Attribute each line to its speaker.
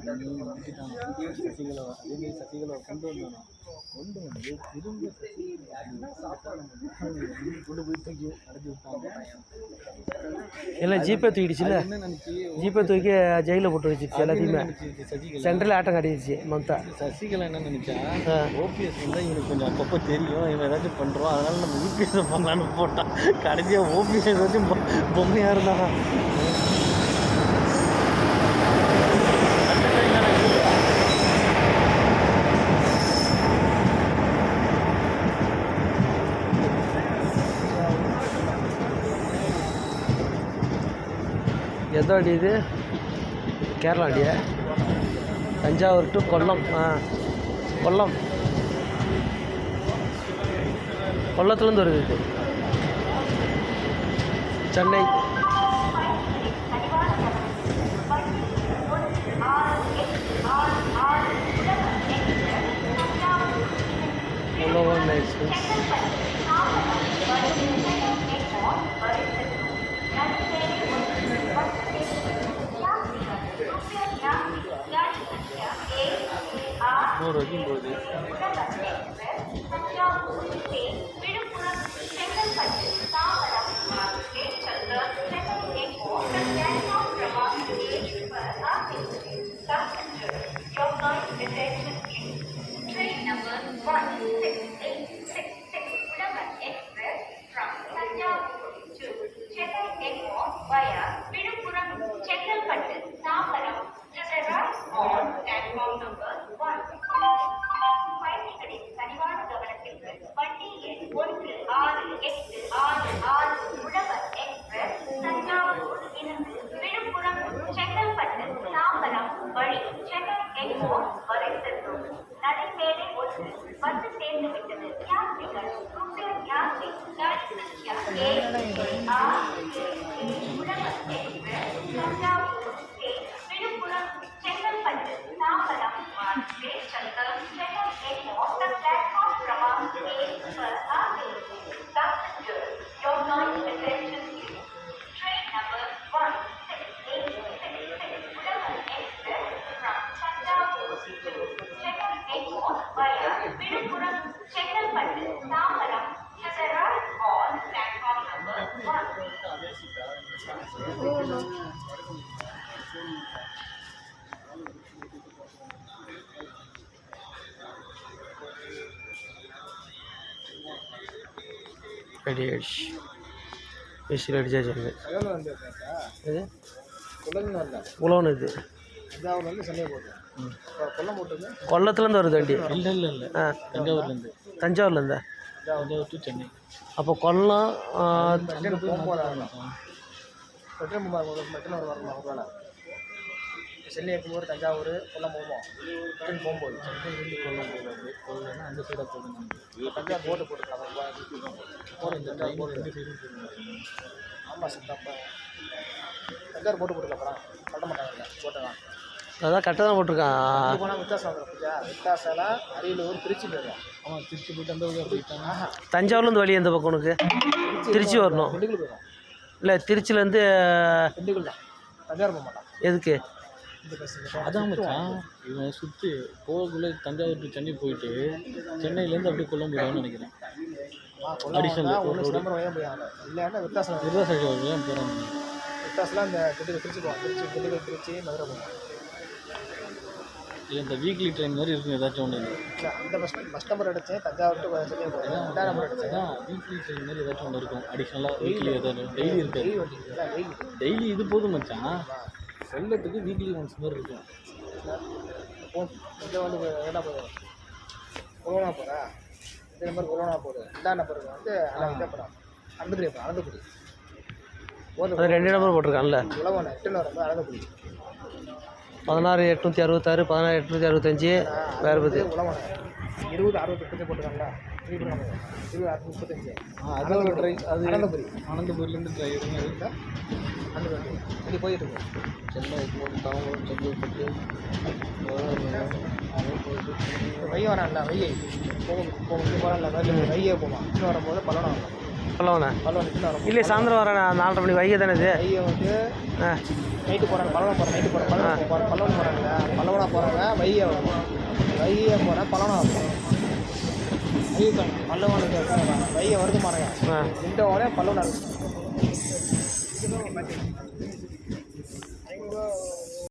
Speaker 1: சசிகலா அதேமாரி சசிகலா கொண்டு வந்து திரும்ப கொண்டு போய் தூக்கி அடைச்சி விட்டாங்க.
Speaker 2: எல்லாம் ஜிபே தூக்கிடுச்சுல, ஜிபே தூக்கி ஜெயிலில் போட்டு வச்சிருச்சு எல்லாத்தையுமே. சென்ட்ரல் ஆட்டம் காட்டிடுச்சு மம்தா.
Speaker 1: சசிகலா என்ன நினச்சா, ஓபிஎஸ் வந்து இவனுக்கு கொஞ்சம் அப்பப்போ தெரியும், இவன் ஏதாச்சும் பண்ணுறோம், அதனால நம்ம யூபிஎஸ் பண்ணலான்னு போட்டான். கடைசியாக ஓபிஎஸ் ஏதாச்சும் பொம்மையாக இருந்தான்.
Speaker 2: எந்த வண்டி இது? கேரளா வண்டியா? தஞ்சாவூர் டு கொல்லம். கொல்லத்துலேருந்து வருது இது. சென்னை. கொல்லவன் எக்ஸ்பிரஸ்.
Speaker 1: நூறு வரைக்கும் போகுது.
Speaker 2: பேசியில் அடிச்சாச்சு. இது உழவன். இது கொல்லத்துலேருந்து வருது வண்டி.
Speaker 1: இல்லை தஞ்சாவூர்லேருந்து.
Speaker 2: தஞ்சாவூர்லேருந்து
Speaker 1: தஞ்சாவூர் டு சென்னை.
Speaker 2: அப்போ கொல்லம்
Speaker 3: சென்னை இருக்கும்போது தஞ்சாவூர் கொல்லம் போவோம். ரிட்டர்ன் போகும்போது
Speaker 1: கொல்லம் போகலாம். அந்த சைடாக போகணும்.
Speaker 3: தஞ்சாவூர் போட்டு போட்டுருக்காங்க. ஆமாம் சார், அப்போ தஞ்சாவூர் போட்டு போட்டுருக்கப்புறம் கட்ட மாட்டாங்க. போட்டலாம்
Speaker 2: அதான் கரெக்டாக தான் போட்டிருக்கான்.
Speaker 3: போனால் வித்தாசம் வந்துடும். பூஜா வித்தாசெல்லாம் அரியலூர் திருச்சி போயிடும்.
Speaker 1: ஆமாம், திருச்சி போயிட்டு அந்த ஊரில் போயிட்டாங்க.
Speaker 2: தஞ்சாவூர்லேருந்து வழி எந்த பக்கம் உனக்கு? திருச்சி வரணும்.
Speaker 3: திண்டுக்கல் போயிடும்.
Speaker 2: இல்லை, திருச்சியிலேருந்து
Speaker 3: திண்டுக்கல் தான். தஞ்சாவூர் போக மாட்டான்.
Speaker 2: எதுக்கு?
Speaker 1: அதான் மச்சான், இவன் சுற்றி போகக்குள்ளே தஞ்சாவூர் டு சென்னை போயிட்டு சென்னையிலேருந்து அப்படியே கொல்லம் போயிடுவான்னு நினைக்கிறேன்.
Speaker 3: அடிஷனல் ஒன்று சிதம்பரம் வரையும் போயாங்க. இல்லைன்னா வித்தாசம்
Speaker 1: போகிறாங்க.
Speaker 3: வித்தாசெலாம் இந்த திருச்சி போவோம். திண்டுக்கல் திருச்சி மதுரை போவோம்.
Speaker 1: இல்லை, இந்த வீக்லி ட்ரெயின் மாதிரி இருக்கும் ஏதாச்சும் ஒன்று.
Speaker 3: இல்லை, அந்த பஸ் நம்பர் அடித்தேன். தஞ்சாவூர் டு சென்னை போகிறேன். ரெண்டாம் நம்பர் அடித்தேன்.
Speaker 1: வீக்லி ட்ரெயின் மாதிரி ஏதாச்சும் ஒன்று இருக்கும். அடிஷ்னலாக வீக்லி ஏதாவது டெய்லி இருக்காது. டெய்லி இது போதும் மச்சான். செல்லத்துக்கு வீக்லி ஒன்ஸ் மாதிரி இருக்கும்.
Speaker 3: இங்கே வந்து என்ன போதும்? கொரோனா போகிறா. இந்த நம்பர் கொரோனா போகுது. ரெண்டாம் நம்பர் வந்து இதை போகிறோம். அனந்தபுரி போகிறோம். அனந்தபுரி
Speaker 2: அது 2 நம்பர் போட்டிருக்கான்ல.
Speaker 3: உழவன் 8 வரும்போது அனந்தபுரி
Speaker 2: 16866, 16865 வேறு பற்றி
Speaker 3: உழவன் 2068 போட்டுருக்காங்களா? 2035.
Speaker 1: அதோட ட்ரை அது
Speaker 3: அனந்தபுரி.
Speaker 1: அனந்தபுரிலேருந்து ட்ரை எடுங்க.
Speaker 3: அனந்தபுரி இப்படி போயிட்டு இருக்கோம்.
Speaker 1: சென்னை போட்டு தாம்பரம் செங்கல்பட்டு
Speaker 3: வைய வரான்ல, வையை போகலாம்ல. வையே போவான். இன்னும் வரும்போது பல்லவனம் வரலாம். பல்லவன் இன்னும் வரும்.
Speaker 2: இல்லை, சாயந்தரம் வரேன். 4:30 மணி வைகை தானே இது.
Speaker 3: வையை வந்து நைட்டு போகிறாங்க. பல்லவன் போகிறேன். நைட்டு போகிறேன். பல்லவன் போகிறாங்க. பல்லவன் போகிறாங்க வைகை போகிறேன் பல்லவனாக போகிறேன் பல்லவனுக்கு வைகை வருது பாருங்க
Speaker 2: ஆ
Speaker 3: இந்த உடனே பல்லவனாக இருக்கு